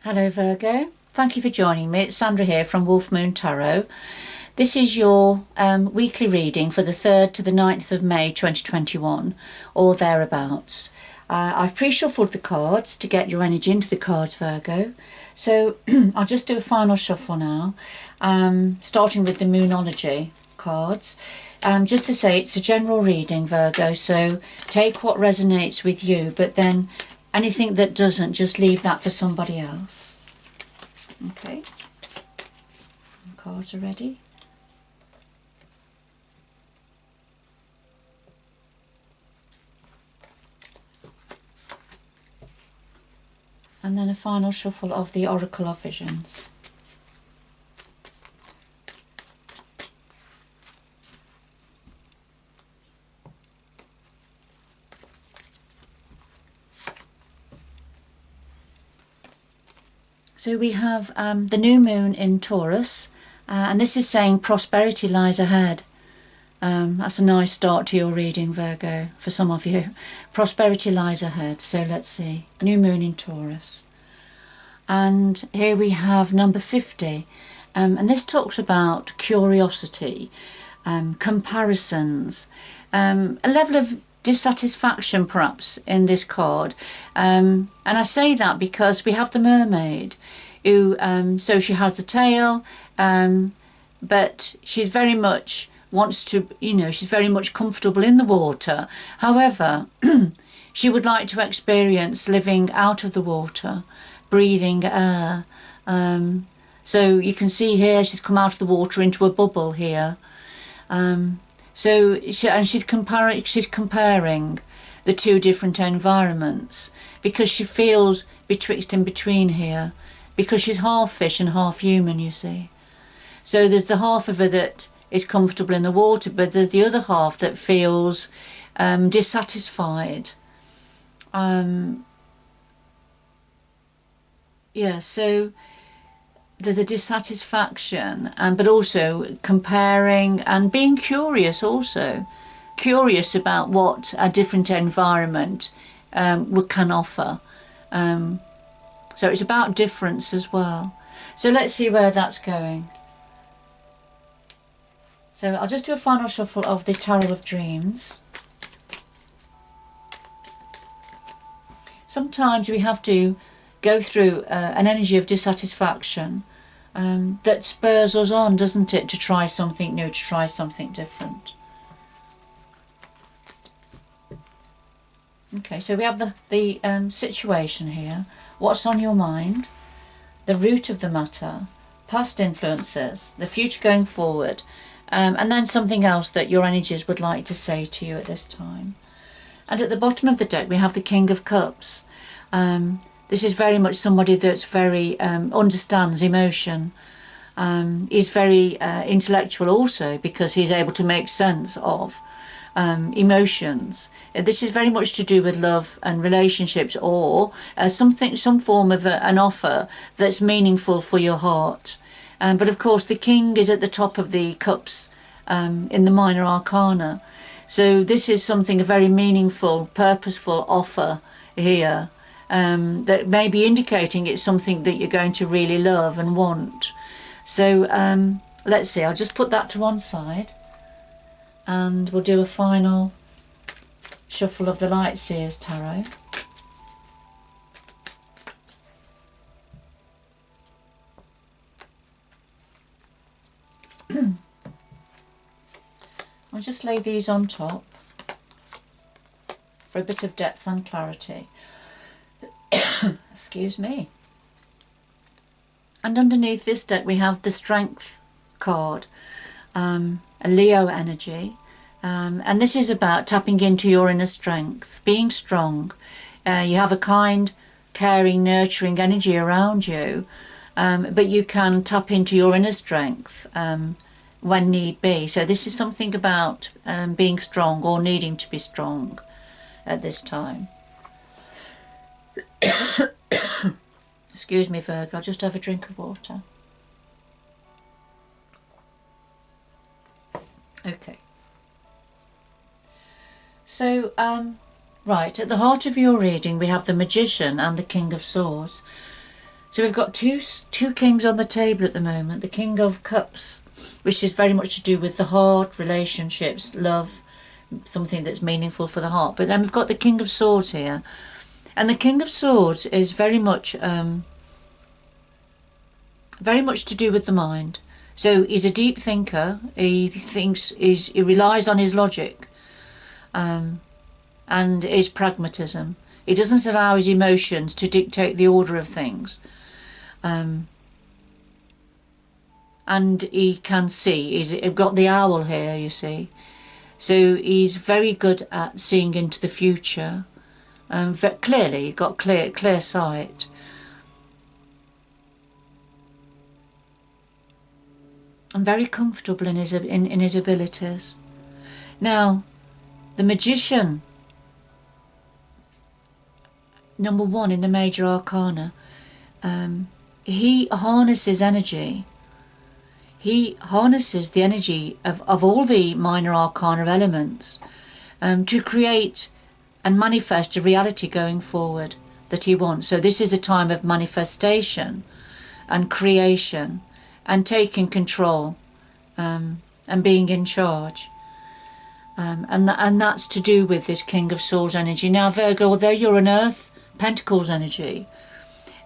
Hello Virgo, thank you for joining me. It's Sandra here from Wolf Moon Tarot. This is your weekly reading for the 3rd to the 9th of May 2021 or thereabouts. I've pre-shuffled the cards to get your energy into the cards, Virgo. So I'll just do a final shuffle now, starting with the Moonology cards. Just to say, it's a general reading, Virgo, so take what resonates with you, but then anything that doesn't, just leave that for somebody else. Okay, the cards are ready. And then a final shuffle of the Oracle of Visions. So we have the new moon in Taurus, and this is saying prosperity lies ahead. That's a nice start to your reading, Virgo, for some of you. Prosperity lies ahead. So let's see. New moon in Taurus. And here we have number 50. And this talks about curiosity, comparisons, a level of dissatisfaction perhaps in this card. And I say that because we have the mermaid who, so she has the tail, but she's very much wants to, she's very much comfortable in the water. However, she would like to experience living out of the water, breathing air. So you can see here she's come out of the water into a bubble here. She's comparing the two different environments because she feels betwixt and between here, because she's half fish and half human, you see. So there's the half of her that is comfortable in the water, but there's the other half that feels dissatisfied. So the dissatisfaction, but also comparing and being curious also. Curious about what a different environment can offer. So it's about difference as well. So let's see where that's going. So I'll just do a final shuffle of the Tarot of Dreams. Sometimes we have to go through an energy of dissatisfaction that spurs us on, doesn't it, to try something new, to try something different. Okay, so we have the situation here. What's on your mind? The root of the matter, past influences, the future going forward, and then something else that your energies would like to say to you at this time. And at the bottom of the deck we have the King of Cups. This is very much somebody that's very understands emotion. He's very intellectual also, because he's able to make sense of emotions. This is very much to do with love and relationships, or some form of an offer that's meaningful for your heart. But of course the King is at the top of the cups in the minor arcana. So this is something, a very meaningful, purposeful offer here, that may be indicating it's something that you're going to really love and want. So let's see, I'll just put that to one side and we'll do a final shuffle of the Lightseers Tarot. I'll just lay these on top for a bit of depth and clarity. Excuse me. And underneath this deck we have the Strength card, a Leo energy, and this is about tapping into your inner strength, being strong. You have a kind, caring, nurturing energy around you, but you can tap into your inner strength when need be. So this is something about being strong or needing to be strong at this time. Excuse me, Virgo, I'll just have a drink of water. Okay. So, right, at the heart of your reading we have the Magician and the King of Swords. So we've got two kings on the table at the moment. The King of Cups, which is very much to do with the heart, relationships, love, something that's meaningful for the heart. But then we've got the King of Swords here. And the King of Swords is very much to do with the mind. So he's a deep thinker. He relies on his logic and his pragmatism. He doesn't allow his emotions to dictate the order of things. And he can see. He's got the owl here, you see. So he's very good at seeing into the future. Clearly, got clear sight. And very comfortable in his abilities. Now, the Magician, number 1 in the major arcana, he harnesses energy. He harnesses the energy of all the minor arcana elements to create and manifest a reality going forward that he wants. So this is a time of manifestation and creation and taking control and being in charge. And that's to do with this King of Swords energy. Now, Virgo, although you're an Earth Pentacles energy,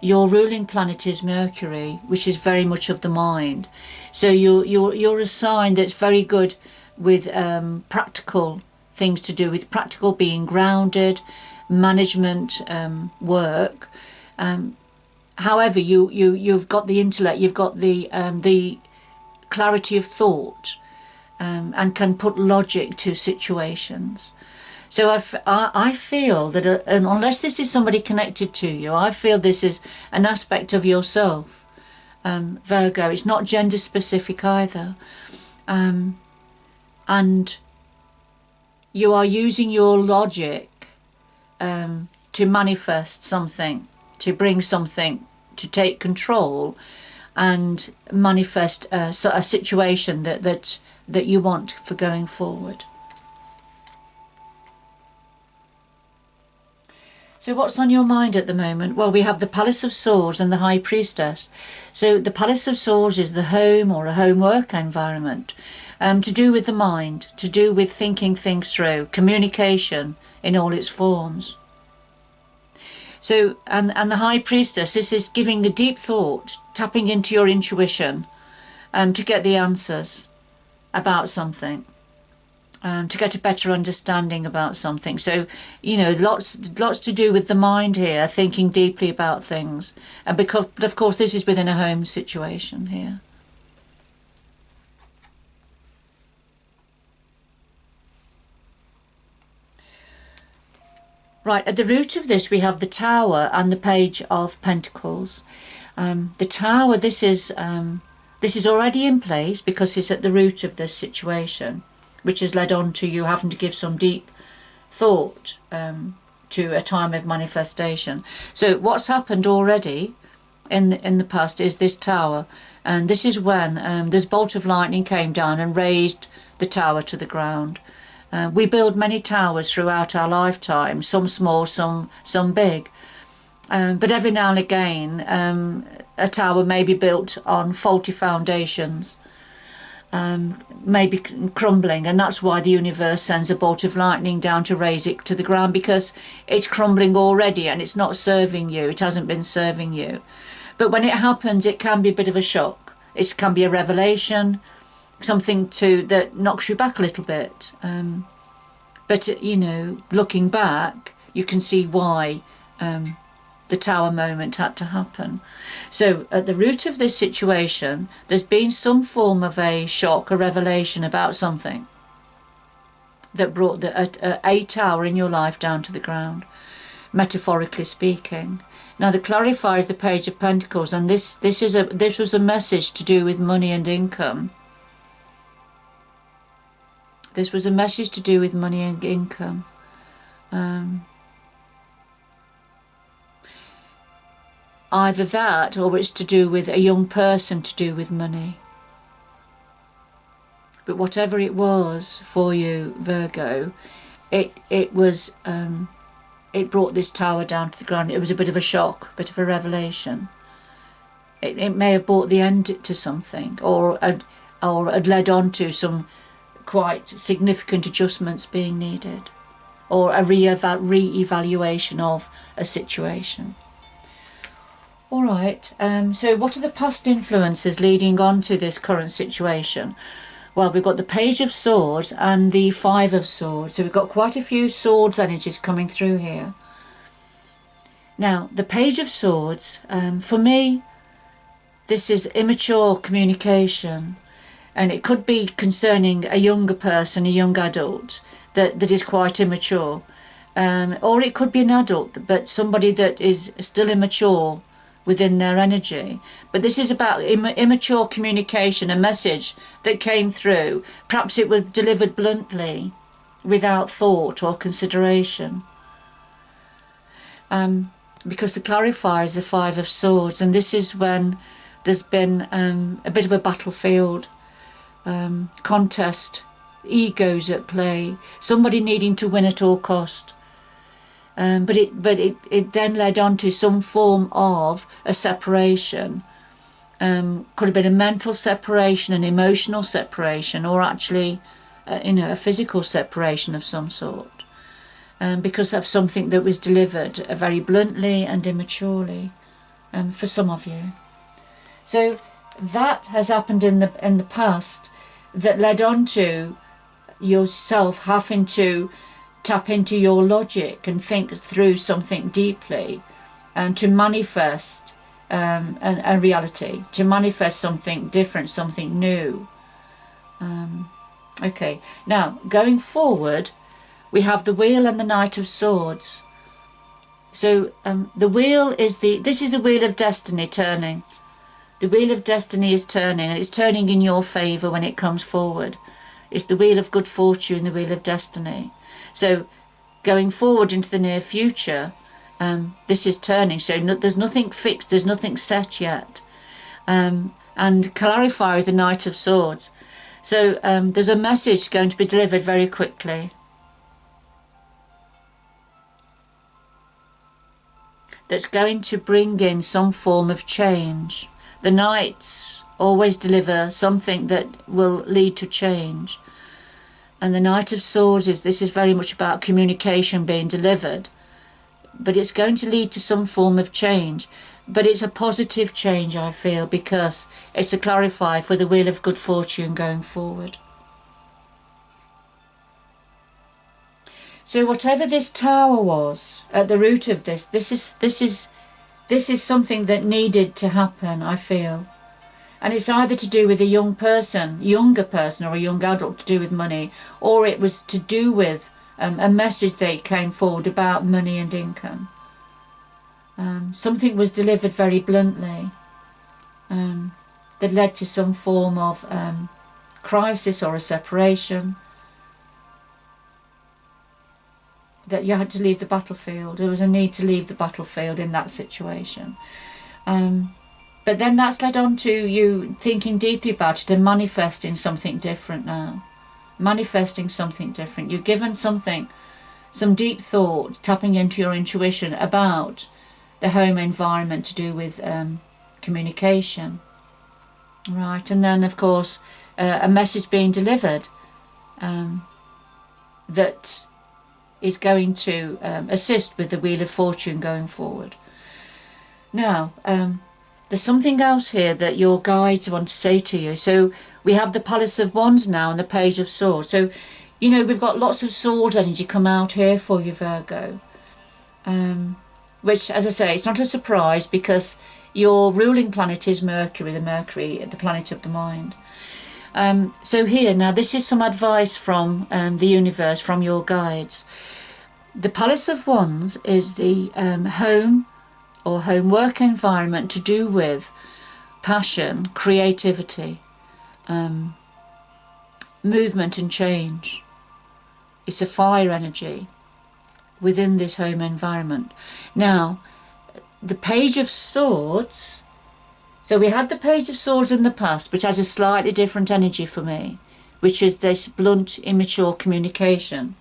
your ruling planet is Mercury, which is very much of the mind. So you're a sign that's very good with practical things to do with practical being grounded, management work. However, you've got the intellect, you've got the clarity of thought, and can put logic to situations. So I feel that unless this is somebody connected to you, I feel this is an aspect of yourself, Virgo. It's not gender specific either. And you are using your logic to manifest something, to bring something, to take control and manifest a situation that you want for going forward. So what's on your mind at the moment? Well, we have the Palace of Swords and the High Priestess. So the Palace of Swords is the home or a home work environment, to do with the mind, to do with thinking things through, communication in all its forms. So, and the High Priestess, this is giving the deep thought, tapping into your intuition, to get the answers about something. To get a better understanding about something. So, you know, lots to do with the mind here, thinking deeply about things. And because, of course, this is within a home situation here. Right, at the root of this we have the Tower and the Page of Pentacles. The Tower, this is already in place because it's at the root of this situation, which has led on to you having to give some deep thought to a time of manifestation. So what's happened already in the past is this Tower, and this is when this bolt of lightning came down and razed the Tower to the ground. We build many towers throughout our lifetime, some small, some big, but every now and again a tower may be built on faulty foundations, maybe crumbling, and that's why the universe sends a bolt of lightning down to raise it to the ground, because it's crumbling already and it's not serving you, it hasn't been serving you. But when it happens, it can be a bit of a shock, it can be a revelation, something that knocks you back a little bit, but you know, looking back you can see why the Tower moment had to happen. So at the root of this situation there's been some form of a shock, a revelation about something that brought a tower in your life down to the ground, metaphorically speaking. Now the clarifier is the Page of Pentacles, and this was a message to do with money and income. This was a message to do with money and income. Either that, or it's to do with a young person, to do with money. But whatever it was for you, Virgo, it brought this Tower down to the ground. It was a bit of a shock, a bit of a revelation. It may have brought the end to something, or had led on to some quite significant adjustments being needed, or a re-evaluation of a situation. All right, so what are the past influences leading on to this current situation? Well, we've got the Page of Swords and the Five of Swords. So we've got quite a few swords energies coming through here. Now, the Page of Swords, for me, this is immature communication. And it could be concerning a younger person, a young adult, that is quite immature. Or it could be an adult, but somebody that is still immature within their energy. But this is about immature communication, a message that came through. Perhaps it was delivered bluntly, without thought or consideration. Because the clarifier is the Five of Swords, and this is when there's been a bit of a battlefield, contest, egos at play, somebody needing to win at all cost. But it then led on to some form of a separation. Could have been a mental separation, an emotional separation, or actually, a physical separation of some sort, because of something that was delivered very bluntly and immaturely, for some of you. So that has happened in the past, that led on to yourself having to tap into your logic and think through something deeply, and to manifest a reality, to manifest something different, something new. Okay, now going forward, we have the Wheel and the Knight of Swords. So the Wheel is this is a Wheel of Destiny turning. The Wheel of Destiny is turning, and it's turning in your favour when it comes forward. It's the Wheel of Good Fortune, the Wheel of Destiny. So going forward into the near future, this is turning. So there's nothing fixed, there's nothing set yet. And clarifier is the Knight of Swords. So there's a message going to be delivered very quickly. That's going to bring in some form of change. The Knights always deliver something that will lead to change. And the Knight of Swords this is very much about communication being delivered. But it's going to lead to some form of change. But it's a positive change, I feel, because it's a clarifier for the Wheel of Good Fortune going forward. So whatever this Tower was at the root of this is something that needed to happen, I feel. And it's either to do with a younger person or a young adult, to do with money, or it was to do with a message that came forward about money and income. Something was delivered very bluntly, that led to some form of crisis or a separation, that you had to leave the battlefield. There was a need to leave the battlefield in that situation. But then that's led on to you thinking deeply about it and manifesting something different now. Manifesting something different. You've given some deep thought, tapping into your intuition about the home environment to do with communication. Right, and then of course a message being delivered that is going to assist with the Wheel of Fortune going forward. Now, there's something else here that your guides want to say to you. So we have the Palace of Wands now and the Page of Swords. So, we've got lots of sword energy come out here for you, Virgo. Which, as I say, it's not a surprise, because your ruling planet is Mercury, the planet of the mind. So here, now this is some advice from the universe, from your guides. The Palace of Wands is the home or homework environment to do with passion, creativity, movement and change. It's a fire energy within this home environment. Now, the Page of Swords, so we had the Page of Swords in the past, which has a slightly different energy for me, which is this blunt, immature communication.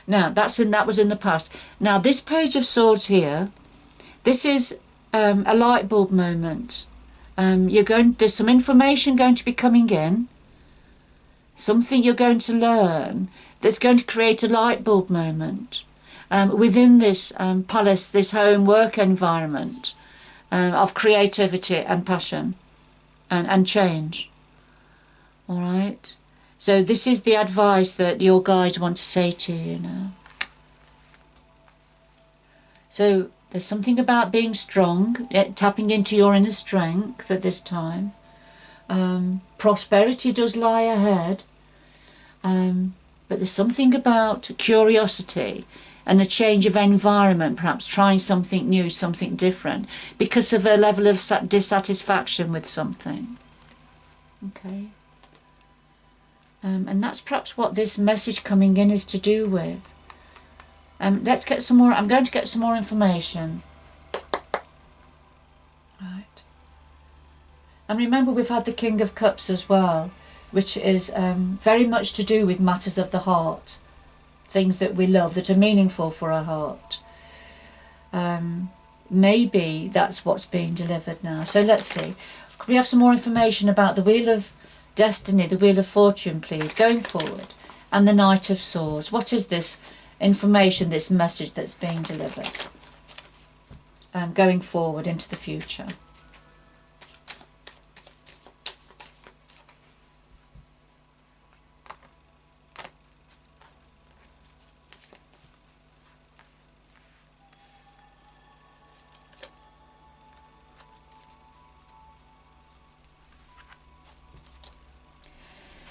Now, that was in the past. Now, this Page of Swords here, this is a light bulb moment. There's some information going to be coming in, something you're going to learn that's going to create a light bulb moment within this palace, this home work environment of creativity and passion and change. All right. So this is the advice that your guides want to say to you now. So there's something about being strong, tapping into your inner strength at this time. Prosperity does lie ahead. But there's something about curiosity and a change of environment, perhaps trying something new, something different, because of a level of dissatisfaction with something. Okay. And that's perhaps what this message coming in is to do with. Let's get some more. I'm going to get some more information. Right. And remember, we've had the King of Cups as well, which is very much to do with matters of the heart, things that we love, that are meaningful for our heart. Maybe that's what's being delivered now. So let's see. Could we have some more information about the Wheel of Destiny, the Wheel of Fortune, please, going forward, and the Knight of Swords? What is this information, this message that's being delivered going forward into the future?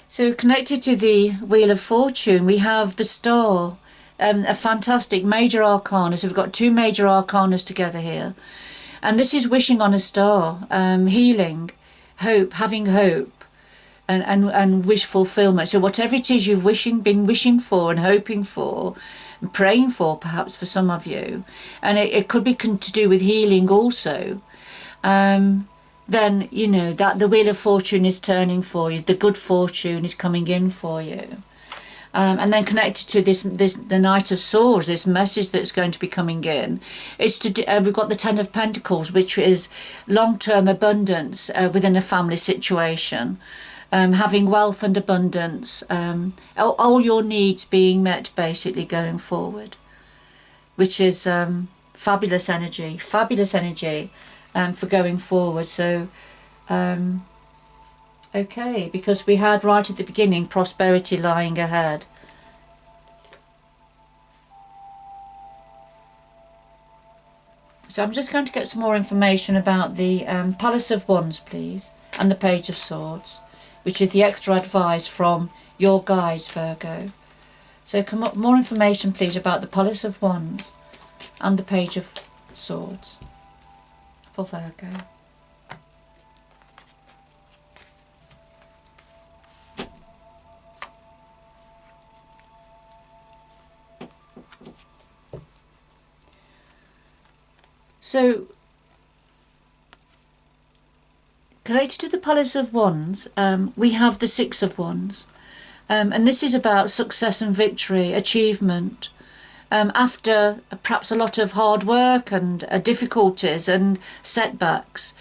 So connected to the Wheel of Fortune, we have the Star, a fantastic major arcana. So we've got two major arcanas together here. And this is wishing on a star, healing, hope, having hope, and wish fulfillment. So whatever it is you've been wishing for and hoping for, and praying for perhaps for some of you, and it could be to do with healing also, then you know that the Wheel of Fortune is turning for you, the good fortune is coming in for you. And then connected to the Knight of Swords, this message that's going to be coming in, it's we've got the Ten of Pentacles, which is long-term abundance within a family situation, having wealth and abundance, all your needs being met basically going forward, which is fabulous energy for going forward. So okay, because we had right at the beginning prosperity lying ahead. So I'm just going to get some more information about the Palace of Wands, please, and the Page of Swords, which is the extra advice from your guides, Virgo. So come up more information, please, about the Palace of Wands and the Page of Swords for Virgo. So, connected to the Palace of Wands, we have the Six of Wands. And this is about success and victory, achievement. After perhaps a lot of hard work and difficulties and setbacks,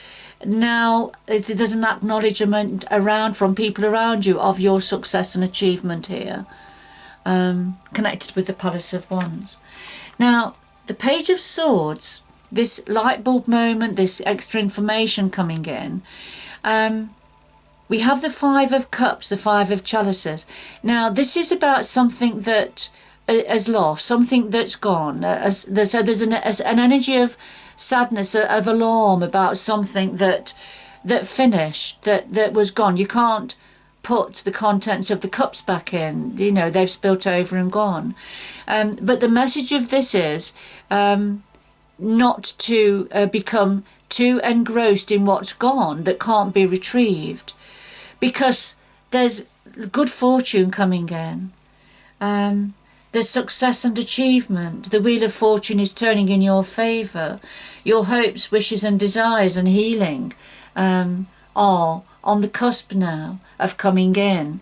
now there's an acknowledgement from people around you of your success and achievement here, connected with the Palace of Wands. Now, the Page of Swords, this light bulb moment, this extra information coming in, we have the Five of Cups, the Five of Chalices. Now, this is about something that has lost, something that's gone. So there's an energy of sadness, of alarm about something that finished, that was gone. You can't put the contents of the cups back in. You know, they've spilt over and gone. But the message of this is not to become too engrossed in what's gone that can't be retrieved, because there's good fortune coming in. There's success and achievement. The Wheel of Fortune is turning in your favour. Your hopes, wishes and desires and healing are on the cusp now of coming in.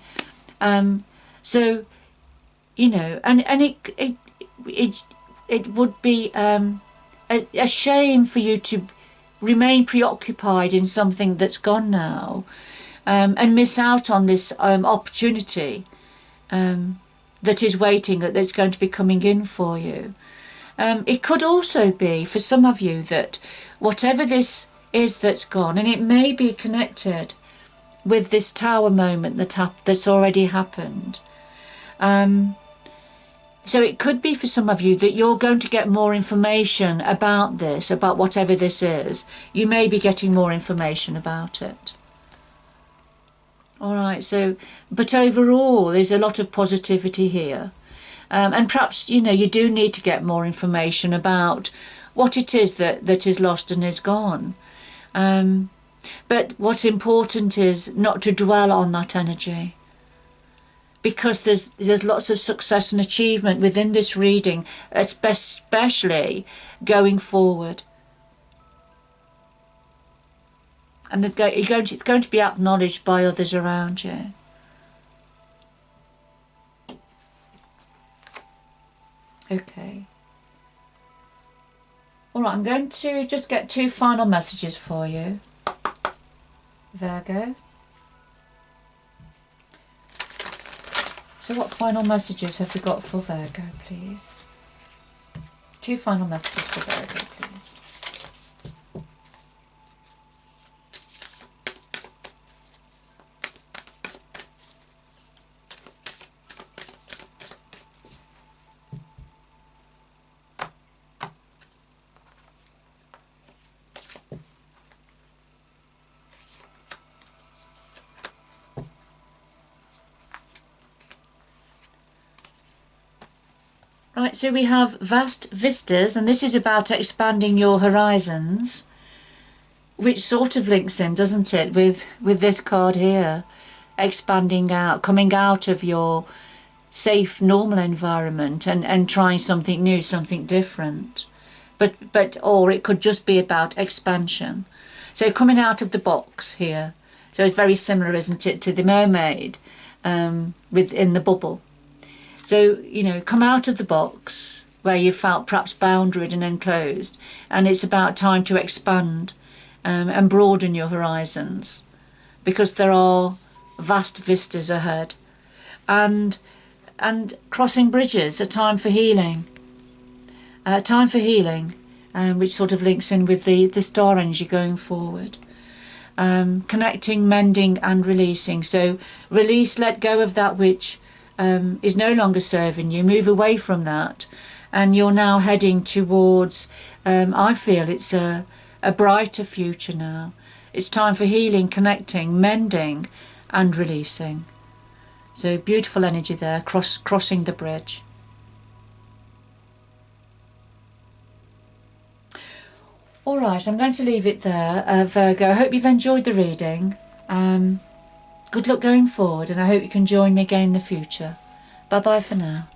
So, you know, and it would be a shame for you to remain preoccupied in something that's gone now, and miss out on this opportunity that is waiting, that's going to be coming in for you. It could also be for some of you that whatever this is that's gone, and it may be connected with this Tower moment that's already happened. So it could be for some of you that you're going to get more information about this, about whatever this is. You may be getting more information about it. All right, so, but overall, there's a lot of positivity here. And perhaps, you know, you do need to get more information about what it is that is lost and is gone. But what's important is not to dwell on that energy, because there's lots of success and achievement within this reading, especially going forward. And it's going to be acknowledged by others around you. Okay. All right, I'm going to just get 2 final messages for you, Virgo. So what final messages have we got for Virgo, please? 2 final messages for Virgo, please. Right, so we have vast vistas, and this is about expanding your horizons, which sort of links in, doesn't it, with this card here, expanding out, coming out of your safe, normal environment and trying something new, something different. But or it could just be about expansion. So coming out of the box here. So it's very similar, isn't it, to the mermaid within the bubble. So, you know, come out of the box where you felt perhaps bounded and enclosed, and it's about time to expand and broaden your horizons, because there are vast vistas ahead. And crossing bridges, a time for healing. Which sort of links in with the star energy going forward. Connecting, mending and releasing. So release, let go of that which is no longer serving you, move away from that, and you're now heading towards, I feel it's a brighter future now. It's time for healing, connecting, mending and releasing. So beautiful energy there, crossing the bridge. All right, I'm going to leave it there, Virgo. I hope you've enjoyed the reading. Good luck going forward, and I hope you can join me again in the future. Bye bye for now.